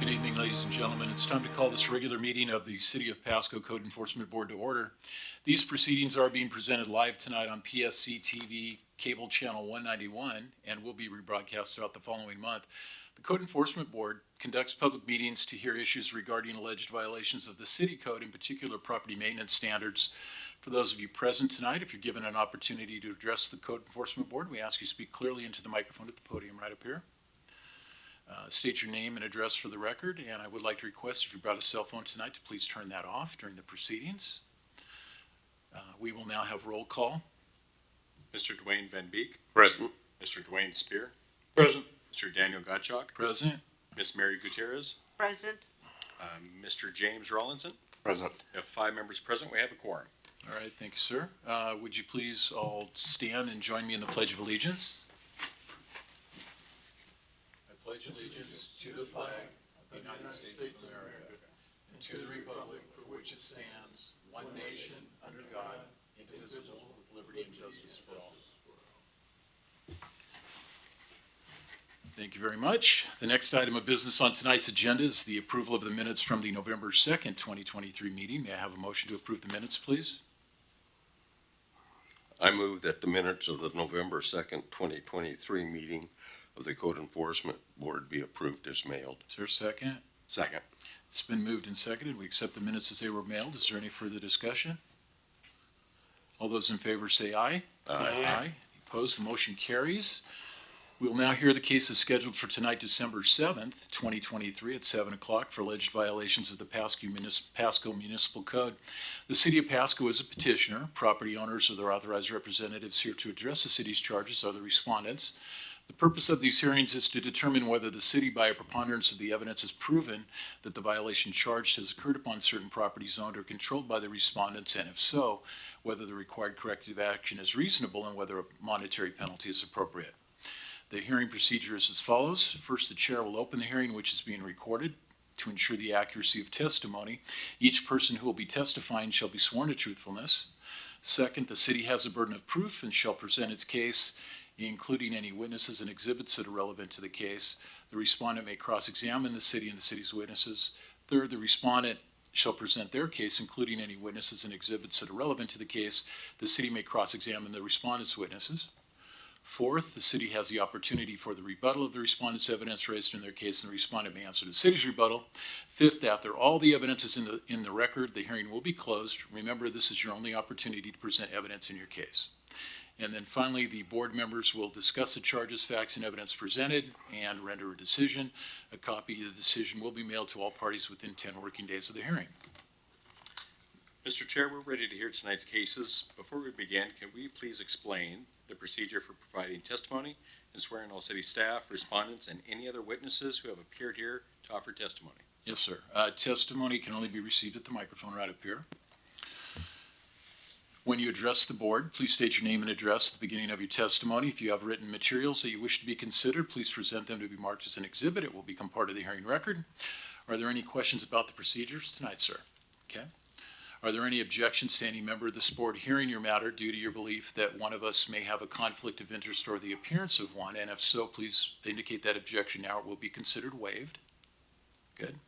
Good evening, ladies and gentlemen. It's time to call this regular meeting of the City of Pasco Code Enforcement Board to order. These proceedings are being presented live tonight on PSC-TV, cable channel 191, and will be rebroadcast throughout the following month. The Code Enforcement Board conducts public meetings to hear issues regarding alleged violations of the city code, in particular property maintenance standards. For those of you present tonight, if you're given an opportunity to address the Code Enforcement Board, we ask you to speak clearly into the microphone at the podium right up here. State your name and address for the record, and I would like to request, if you brought a cell phone tonight, to please turn that off during the proceedings. We will now have roll call. Mr. Dwayne Van Beek. Present. Mr. Dwayne Spear. Present. Mr. Daniel Gottschalk. Present. Miss Mary Gutierrez. Present. Mr. James Rawlinson. Present. We have 5 members present. We have a quorum. All right, thank you, sir. Would you please all stand and join me in the Pledge of Allegiance? I pledge allegiance to the flag of the United States of America and to the republic for which it stands, one nation, under God, indivisible, with liberty and justice for all. Thank you very much. The next item of business on tonight's agenda is the approval of the minutes from the November 2nd, 2023 meeting. May I have a motion to approve the minutes, please? I move that the minutes of the November 2nd, 2023 meeting of the Code Enforcement Board be approved as mailed. Is there a second? Second. It's been moved and seconded. We accept the minutes as they were mailed. Is there any further discussion? All those in favor say aye. Aye. Opposed? The motion carries. We will now hear the cases scheduled for tonight, December 7th, 2023 at 7 o'clock for alleged violations of the Pasco Municipal Code. The City of Pasco is a petitioner. Property owners or their authorized representatives here to address the city's charges are the respondents. The purpose of these hearings is to determine whether the city, by a preponderance of the evidence, has proven that the violation charged has occurred upon certain properties owned or controlled by the respondents, and if so, whether the required corrective action is reasonable and whether a monetary penalty is appropriate. The hearing procedure is as follows. First, the chair will open the hearing, which is being recorded. To ensure the accuracy of testimony, each person who will be testifying shall be sworn to truthfulness. Second, the city has a burden of proof and shall present its case, including any witnesses and exhibits that are relevant to the case. The respondent may cross-examine the city and the city's witnesses. Third, the respondent shall present their case, including any witnesses and exhibits that are relevant to the case. The city may cross-examine the respondent's witnesses. Fourth, the city has the opportunity for the rebuttal of the respondent's evidence raised in their case, and the respondent may answer the city's rebuttal. Fifth, after all the evidence is in the record, the hearing will be closed. Remember, this is your only opportunity to present evidence in your case. And then finally, the board members will discuss the charges, facts, and evidence presented and render a decision. A copy of the decision will be mailed to all parties within 10 working days of the hearing. Mr. Chair, we're ready to hear tonight's cases. Before we begin, can we please explain the procedure for providing testimony and swearing all city staff, respondents, and any other witnesses who have appeared here to offer testimony? Yes, sir. Testimony can only be received at the microphone right up here. When you address the board, please state your name and address at the beginning of your testimony. If you have written materials that you wish to be considered, please present them to be marked as an exhibit. It will become part of the hearing record. Are there any questions about the procedures tonight, sir? Okay. Are there any objections to any member of this board hearing your matter due to your belief that one of us may have a conflict of interest or the appearance of one? And if so, please indicate that objection now. It will be considered waived. Good.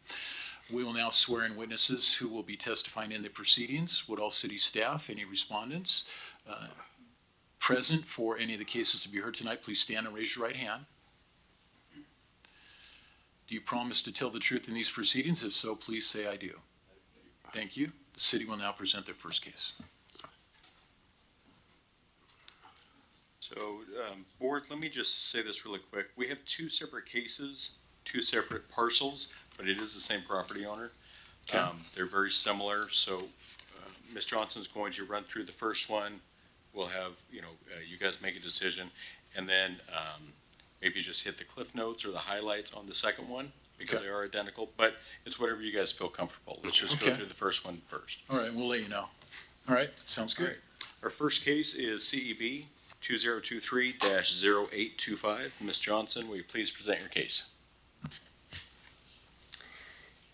We will now swear in witnesses who will be testifying in the proceedings. Would all city staff, any respondents present for any of the cases to be heard tonight, please stand and raise your right hand. Do you promise to tell the truth in these proceedings? If so, please say I do. Thank you. The city will now present their first case. So, board, let me just say this really quick. We have 2 separate cases, 2 separate parcels, but it is the same property owner. Okay. They're very similar. So, Ms. Johnson's going to run through the first one. We'll have, you guys make a decision, and then maybe just hit the cliff notes or the highlights on the second one, because Okay. they are identical, but it's whatever you guys feel comfortable. Let's just go Okay. through the first one first. All right, we'll let you know. All right, sounds All good. right. Our first case is CEB 2023-0825. Ms. Johnson, will you please present your case?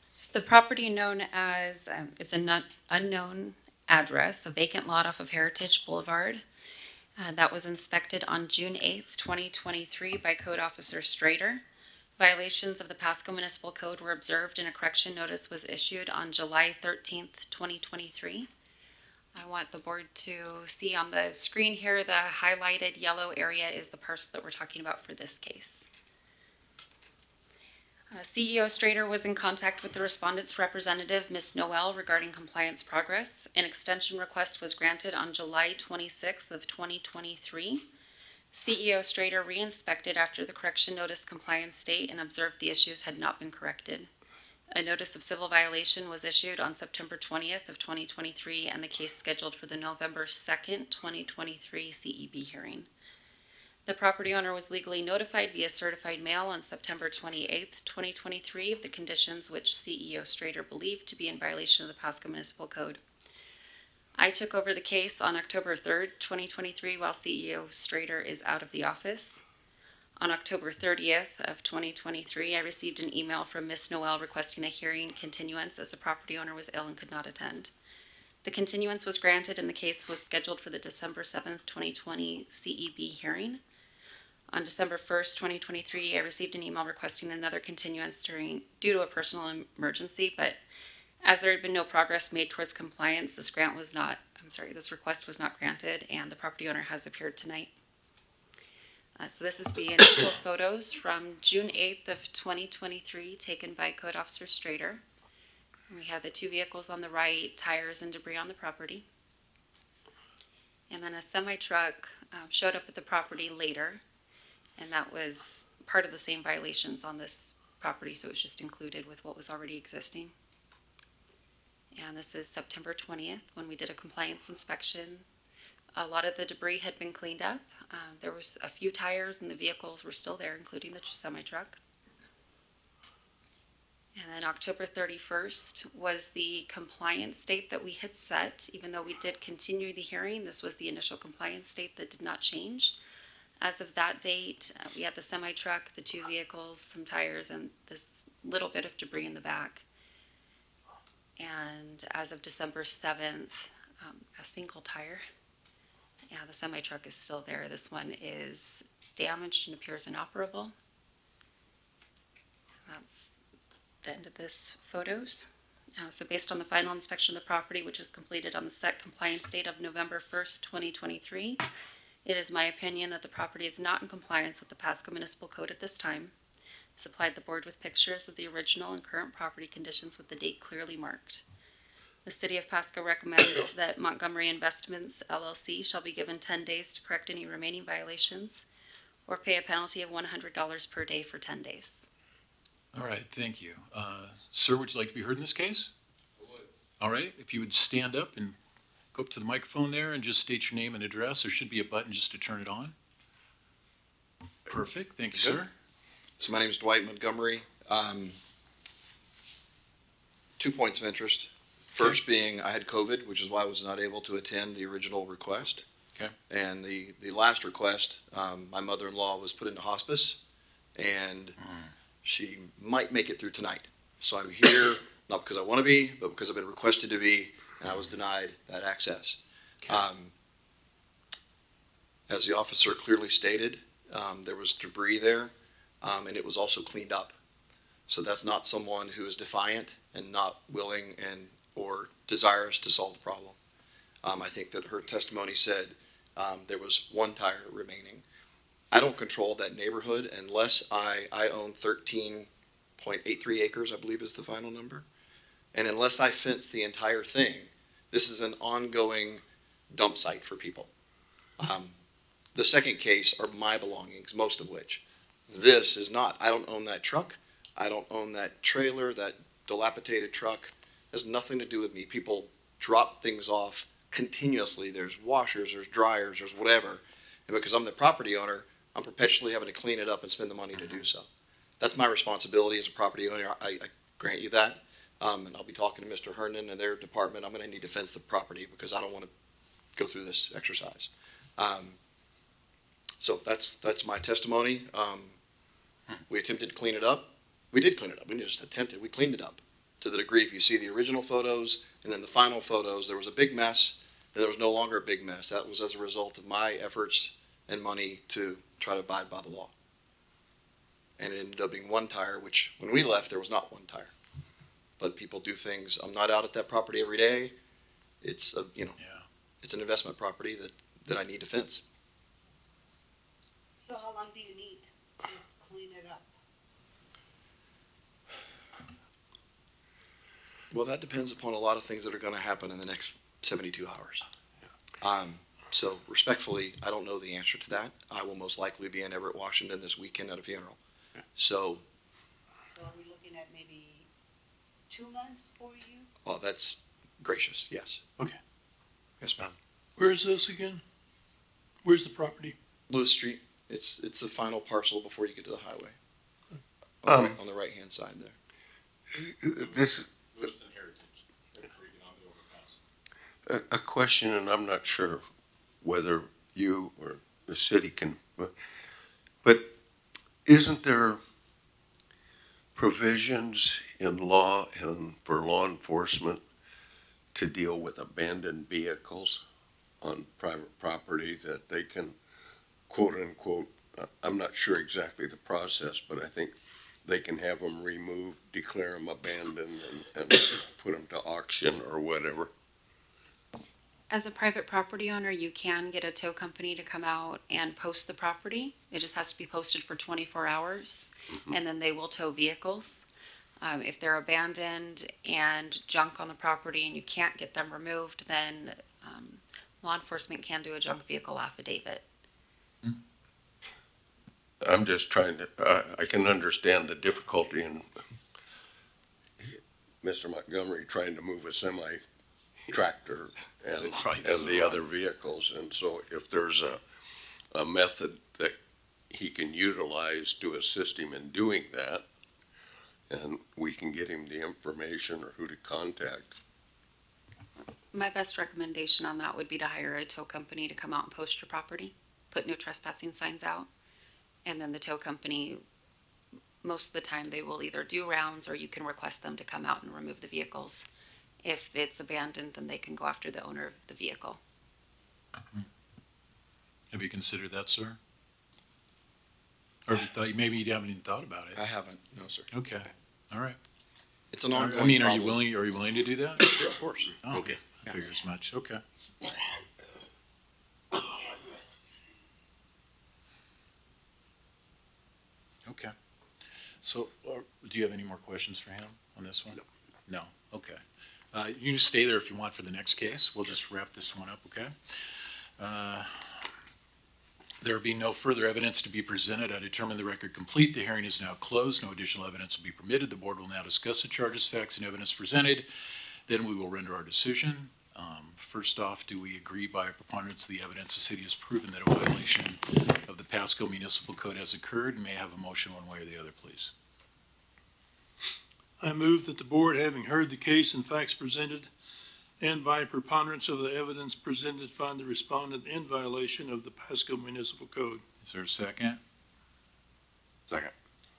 It's the property known as, it's an unknown address, a vacant lot off of Heritage Boulevard. That was inspected on June 8th, 2023 by Code Officer Strader. Violations of the Pasco Municipal Code were observed and a correction notice was issued on July 13th, 2023. I want the board to see on the screen here, the highlighted yellow area is the parcel that we're talking about for this case. CEO Strader was in contact with the respondent's representative, Ms. Noel, regarding compliance progress. An extension request was granted on July 26th of 2023. CEO Strader re-inspected after the correction notice compliance date and observed the issues had not been corrected. A notice of civil violation was issued on September 20th of 2023 and the case scheduled for the November 2nd, 2023 CEB hearing. The property owner was legally notified via certified mail on September 28th, 2023 of the conditions which CEO Strader believed to be in violation of the Pasco Municipal Code. I took over the case on October 3rd, 2023 while CEO Strader is out of the office. On October 30th of 2023, I received an email from Ms. Noel requesting a hearing continuance as the property owner was ill and could not attend. The continuance was granted and the case was scheduled for the December 7th, 2020 CEB hearing. On December 1st, 2023, I received an email requesting another continuance due to a personal emergency, but as there had been no progress made towards compliance, this request was not granted and the property owner has appeared tonight. So this is the initial photos from June 8th of 2023 taken by Code Officer Strader. We have the two vehicles on the right, tires and debris on the property. And then a semi-truck showed up at the property later, and that was part of the same violations on this property, so it was just included with what was already existing. And this is September 20th when we did a compliance inspection. A lot of the debris had been cleaned up. There was a few tires and the vehicles were still there, including the semi-truck. And then October 31st was the compliance date that we had set. Even though we did continue the hearing, this was the initial compliance date that did not change. As of that date, we had the semi-truck, the two vehicles, some tires, and this little bit of debris in the back. And as of December 7th, a single tire. Yeah, the semi-truck is still there. This one is damaged and appears inoperable. That's the end of this photos. So based on the final inspection of the property, which was completed on the set compliance date of November 1st, 2023, it is my opinion that the property is not in compliance with the Pasco Municipal Code at this time. Supplied the board with pictures of the original and current property conditions with the date clearly marked. The City of Pasco recommends that Montgomery Investments LLC shall be given 10 days to correct any remaining violations or pay a penalty of $100 per day for 10 days. All right, thank you. Sir, would you like to be heard in this case? I would. All right, if you would stand up and go up to the microphone there and just state your name and address. There should be a button just to turn it on. Perfect, thank you, sir. So my name is Dwight Montgomery. 2 points of interest. First being I had COVID, which is why I was not able to attend the original request. Okay. And the last request, my mother-in-law was put into hospice, and she might make it through tonight. So I'm here, not because I want to be, but because I've been requested to be, and I was denied that access. Okay. As the officer clearly stated, there was debris there, and it was also cleaned up. So that's not someone who is defiant and not willing or desirous to solve the problem. I think that her testimony said there was one tire remaining. I don't control that neighborhood unless I own 13.83 acres, I believe is the final number. And unless I fence the entire thing, this is an ongoing dump site for people. The second case are my belongings, most of which. This is not. I don't own that truck. I don't own that trailer, that dilapidated truck. It has nothing to do with me. People drop things off continuously. There's washers, there's dryers, there's whatever. And because I'm the property owner, I'm perpetually having to clean it up and spend the money to do so. That's my responsibility as a property owner. I grant you that. And I'll be talking to Mr. Herndon and their department. I'm going to need to fence the property because I don't want to go through this exercise. So that's my testimony. We attempted to clean it up. We did clean it up. We didn't just attempted. We cleaned it up to the degree if you see the original photos and then the final photos, there was a big mess and there was no longer a big mess. That was as a result of my efforts and money to try to abide by the law. and it ended up being one tire, which when we left, there was not one tire. But people do things. I'm not out at that property every day. It's a, Yeah. it's an investment property that I need to fence. So how long do you need to clean it up? Well, that depends upon a lot of things that are going to happen in the next 72 hours. So respectfully, I don't know the answer to that. I will most likely be in Everett, Washington this weekend at a funeral. So, So are we looking at maybe 2 months for you? well, that's gracious, yes. Okay. Yes, ma'am. Where is this again? Where's the property? Lewis Street, it's the final parcel before you get to the highway. On the right-hand side there. This, Lewis and Heritage, right before you get on the overpass. a question, and I'm not sure whether you or the city can, but isn't there provisions in law and for law enforcement to deal with abandoned vehicles on private property that they can, quote unquote, I'm not sure exactly the process, but I think they can have them removed, declare them abandoned, and put them to auction or whatever. As a private property owner, you can get a tow company to come out and post the property. It just has to be posted for 24 hours, and then they will tow vehicles. If they're abandoned and junk on the property and you can't get them removed, then law enforcement can do a junk vehicle affidavit. I'm just trying to, I can understand the difficulty in Mr. Montgomery trying to move a semi-tractor and the other vehicles. And so if there's a method that he can utilize to assist him in doing that, and we can get him the information or who to contact. My best recommendation on that would be to hire a tow company to come out and post your property, put no trespassing signs out, and then the tow company, most of the time, they will either do rounds or you can request them to come out and remove the vehicles. If it's abandoned, then they can go after the owner of the vehicle. Have you considered that, sir? Or have you thought, maybe you haven't even thought about it? I haven't, no, sir. Okay, all right. It's an ongoing I mean, are problem. you willing to do that? Of course. Oh, Okay. I figure as much, okay. Okay. So, do you have any more questions for him on this one? No, okay. You can stay there if you want for the next case. We'll just wrap this one up, okay? There being no further evidence to be presented, I determine the record complete. The hearing is now closed. No additional evidence will be permitted. The board will now discuss the charges, facts, and evidence presented. Then we will render our decision. First off, do we agree by a preponderance of the evidence the city has proven that a violation of the Pasco Municipal Code has occurred? May I have a motion one way or the other, please? I move that the board, having heard the case and facts presented, and by preponderance of the evidence presented, find the respondent in violation of the Pasco Municipal Code. Is there a second? Second.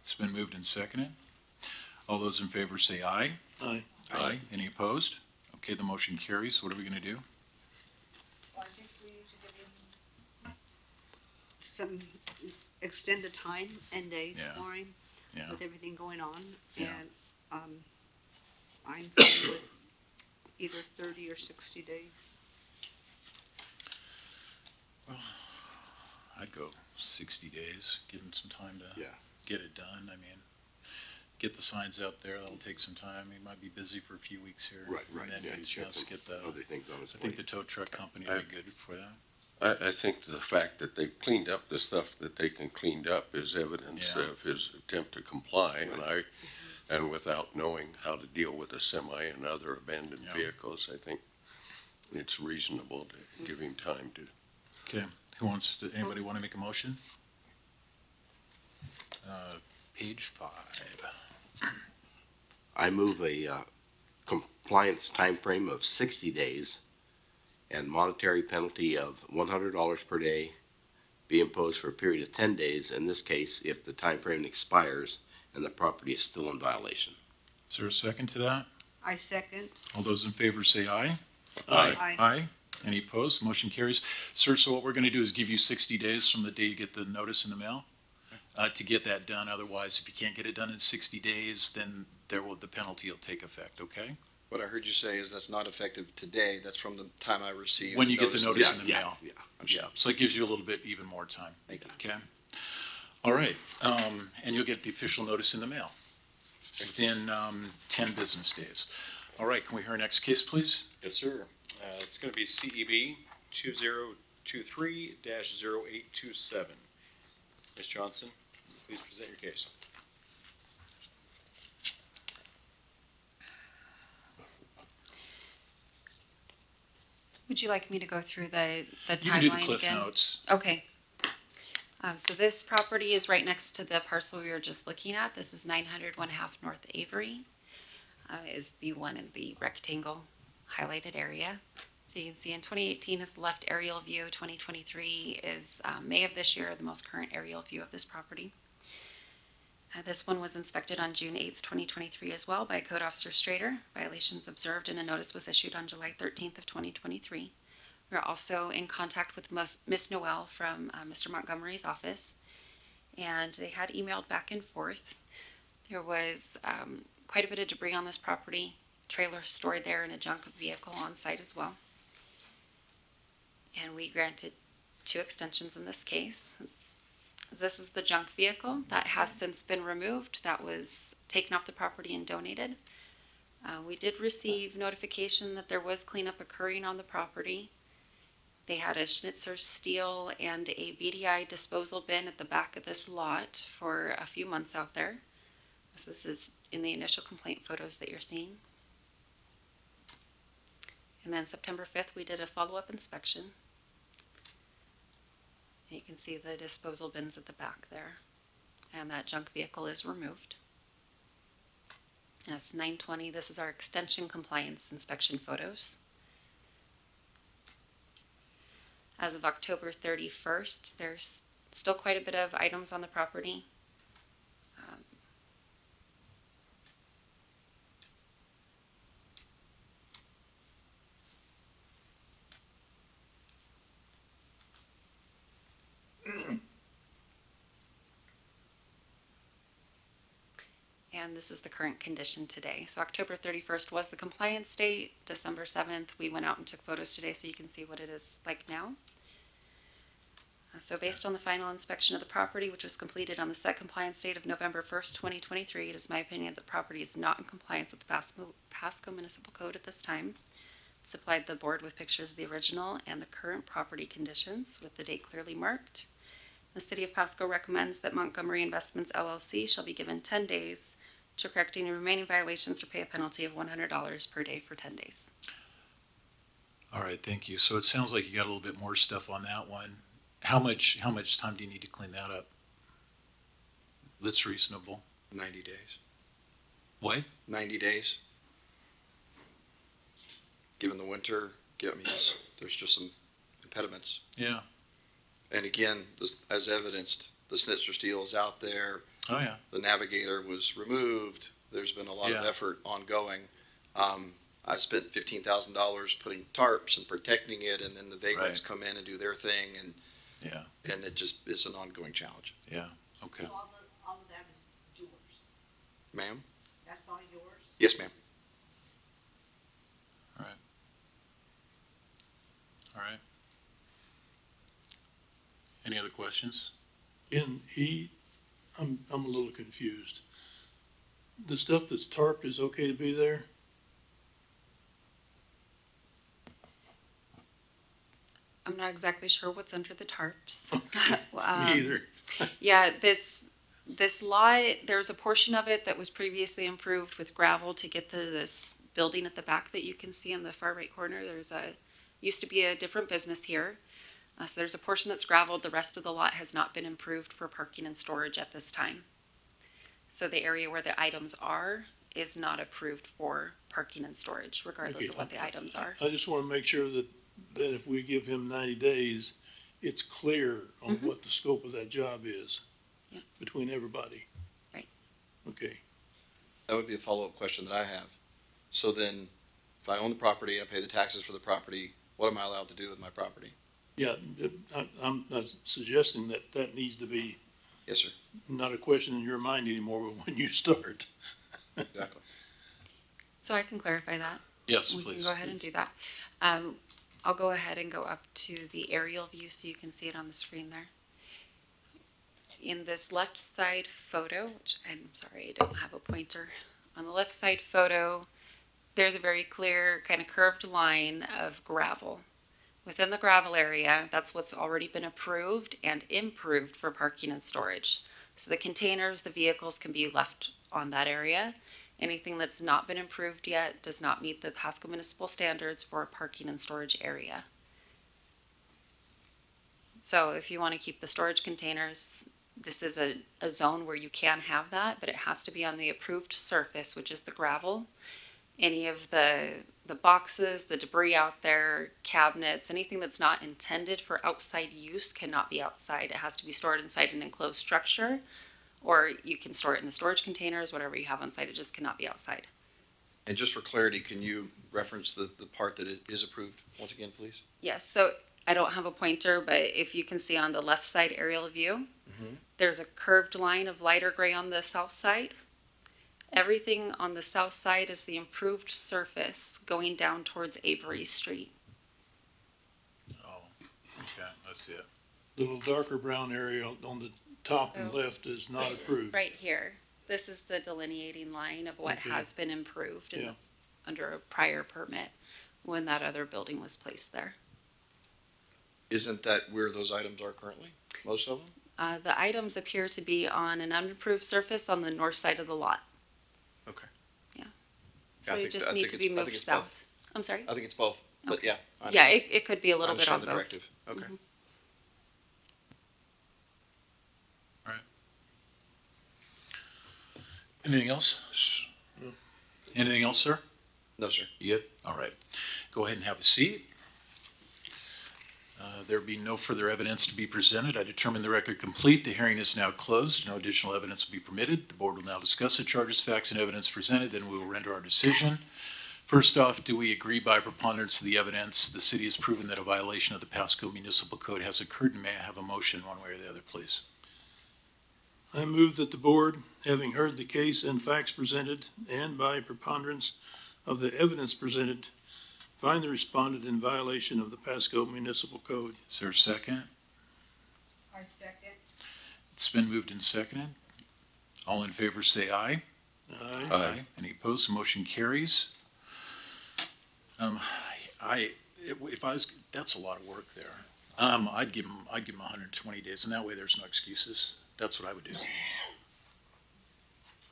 It's been moved and seconded. All those in favor say aye. Aye. Aye. Any opposed? Okay, the motion carries. What are we gonna do? Well, I think we need to give him extend the time and days Yeah. for him Yeah, with everything going on. Yeah. And, I'm fine with either 30 or 60 days. I'd go 60 days, give them some time to get it done. I mean, get the signs out there. That'll take some time. He might be busy for a few weeks here. Right, And then yeah, get a he's got chance to some get the, other things on his I think the plate. tow truck company would be good for that. I think the fact that they've cleaned up the stuff that they can clean up is evidence Yeah. of his attempt to comply, and without knowing how to deal with a semi and other abandoned Yeah. vehicles, I think it's reasonable to give him time to. Okay, anybody want to make a motion? Page 5. I move a compliance timeframe of 60 days and monetary penalty of $100 per day be imposed for a period of 10 days, in this case, if the timeframe expires and the property is still in violation. Is there a second to that? I second. All those in favor say aye. Aye. Aye. Any opposed? Motion carries. Sir, so what we're going to do is give you 60 days from the day you get the notice in the mail. to get that done. Otherwise, if you can't get it done in 60 days, then the penalty will take effect, okay? What I heard you say is that's not effective today. That's from the time I received. When you get the notice in the Yeah, mail. yeah. Yeah, so it gives you a little bit even more time. Thank you. Okay? All right, and you'll get the official notice in the mail within 10 business days. All right, can we hear our next case, please? Yes, sir. It's going to be CEB 2023-0827. Ms. Johnson, please present your case. Would you like me to go through the You can do the timeline cliff again? notes. Okay. So this property is right next to the parcel we were just looking at. This is 900 1/2 North Avery. Is the one in the rectangle highlighted area. So you can see in 2018 is the left aerial view. 2023 is May of this year, the most current aerial view of this property. This one was inspected on June 8th, 2023 as well by Code Officer Strader. Violations observed and a notice was issued on July 13th of 2023. We're also in contact with Miss Noel from Mr. Montgomery's office, and they had emailed back and forth. There was quite a bit of debris on this property, trailer stored there and a junk vehicle on site as well. And we granted 2 extensions in this case. This is the junk vehicle that has since been removed. That was taken off the property and donated. We did receive notification that there was cleanup occurring on the property. They had a Schnitzer steel and a BDI disposal bin at the back of this lot for a few months out there. So this is in the initial complaint photos that you're seeing. And then September 5th, we did a follow-up inspection. You can see the disposal bins at the back there. And that junk vehicle is removed. That's 9/20. This is our extension compliance inspection photos. As of October 31st, there's still quite a bit of items on the property. And this is the current condition today. So October 31st was the compliance date. December 7th, we went out and took photos today so you can see what it is like now. So based on the final inspection of the property, which was completed on the set compliance date of November 1st, 2023, it is my opinion that the property is not in compliance with the Pasco Municipal Code at this time. Supplied the board with pictures of the original and the current property conditions with the date clearly marked. The City of Pasco recommends that Montgomery Investments LLC shall be given 10 days to correct any remaining violations or pay a penalty of $100 per day for 10 days. All right, thank you. So it sounds like you got a little bit more stuff on that one. How much time do you need to clean that up? That's reasonable. 90 days. What? 90 days. Given the winter, there's just some impediments. Yeah. And again, as evidenced, the Schnitzer steel is out there. Oh, yeah. The Navigator was removed. There's been a lot of Yeah. effort ongoing. I spent $15,000 putting tarps and protecting it, and then the vagrants Right. come in and do their thing, and Yeah. it just is an ongoing challenge. Yeah. Okay. So all of that is yours? Ma'am? That's all yours? Yes, ma'am. All right. All right. Any other questions? I'm a little confused. The stuff that's tarped is okay to be there? I'm not exactly sure what's under the tarps. Me either. Yeah, this lot, there's a portion of it that was previously improved with gravel to get to this building at the back that you can see in the far right corner. Used to be a different business here. So there's a portion that's gravelled. The rest of the lot has not been improved for parking and storage at this time. So the area where the items are is not approved for parking and storage, regardless Okay. of what the items are. I just want to make sure that if we give him 90 days, it's clear on what the scope of that job is Yeah. between everybody. Right. Okay. That would be a follow-up question that I have. So then, if I own the property and I pay the taxes for the property, what am I allowed to do with my property? Yeah, I'm not suggesting that needs to be Yes, sir. Not a question in your mind anymore, but when you start. Exactly. So I can clarify that. Yes, We can please. go ahead and do that. I'll go ahead and go up to the aerial view so you can see it on the screen there. In this left side photo, which I'm sorry, I don't have a pointer. On the left side photo, there's a very clear kind of curved line of gravel. Within the gravel area, that's what's already been approved and improved for parking and storage. So the containers, the vehicles can be left on that area. Anything that's not been improved yet does not meet the Pasco municipal standards for a parking and storage area. So if you want to keep the storage containers, this is a zone where you can have that, but it has to be on the approved surface, which is the gravel. Any of the boxes, the debris out there, cabinets, anything that's not intended for outside use cannot be outside. It has to be stored inside an enclosed structure, or you can store it in the storage containers, whatever you have on site. It just cannot be outside. And just for clarity, can you reference the part that it is approved once again, please? Yes, so I don't have a pointer, but if you can see on the left side aerial view, there's a curved line of lighter gray on the south side. Everything on the south side is the improved surface going down towards Avery Street. Oh, okay, that's it. The little darker brown area on the top and Oh. left is not approved. Right here, this is the delineating line of what Okay. has been improved Yeah. under a prior permit when that other building was placed there. Isn't that where those items are currently? Most of them? The items appear to be on an unimproved surface on the north side of the lot. Okay. So I they think- just I need think to it's- be I think moved it's both. south. I'm sorry? I think it's both, but Okay. yeah. I Yeah, understand. it could be a little I bit on understand the both. directive. Okay. Anything else? Anything else, sir? No, sir. Yep. All right. Go ahead and have a seat. There being no further evidence to be presented, I determine the record complete. The hearing is now closed. No additional evidence will be permitted. The board will now discuss the charges, facts, and evidence presented, then we will render our decision. First off, do we agree by preponderance of the evidence the city has proven that a violation of the Pasco Municipal Code has occurred? And may I have a motion one way or the other, please? I move that the board, having heard the case and facts presented, and by preponderance of the evidence presented, find the respondent in violation of the Pasco Municipal Code. Is there a second? I second. It's been moved and seconded. All in favor say aye. Aye. Aye. Any opposed? Motion carries. If I was, that's a lot of work there. I'd give him 120 days, and that way there's no excuses. That's what I would do.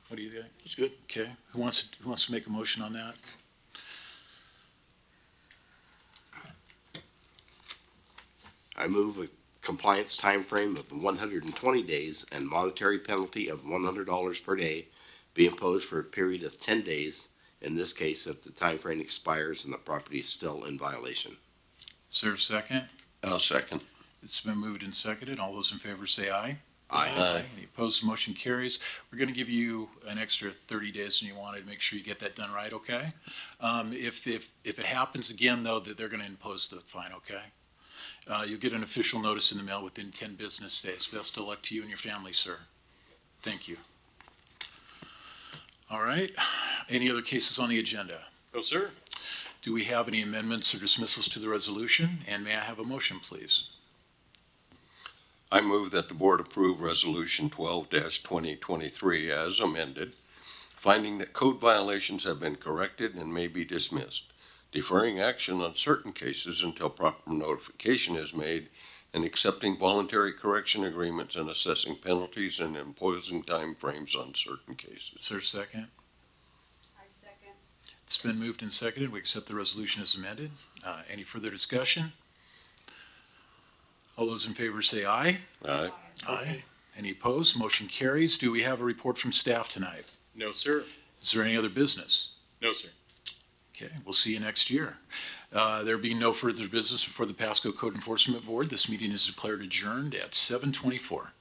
What do you think? That's good. Okay, who wants to make a motion on that? I move a compliance timeframe of 120 days and monetary penalty of $100 per day be imposed for a period of 10 days, in this case if the timeframe expires and the property is still in violation. Is there a second? I'll second. It's been moved and seconded. All those in favor say aye. Aye. Any opposed? Motion carries. We're going to give you an extra 30 days and you wanted to make sure you get that done right, okay? If it happens again, though, that they're going to impose the fine, okay? You'll get an official notice in the mail within 10 business days. Best of luck to you and your family, sir. Thank you. All right. Any other cases on the agenda? No, sir. Do we have any amendments or dismissals to the resolution? And may I have a motion, please? I move that the board approve Resolution 12-2023 as amended, finding that code violations have been corrected and may be dismissed, deferring action on certain cases until proper notification is made, and accepting voluntary correction agreements and assessing penalties and imposing timeframes on certain cases. Is there a second? I second. It's been moved and seconded. We accept the resolution as amended. Any further discussion? All those in favor say aye. Aye. Aye. Any opposed? Motion carries. Do we have a report from staff tonight? No, sir. Is there any other business? No, sir. Okay, we'll see you next year. There being no further business before the Pasco Code Enforcement Board, this meeting is declared adjourned at 7:24.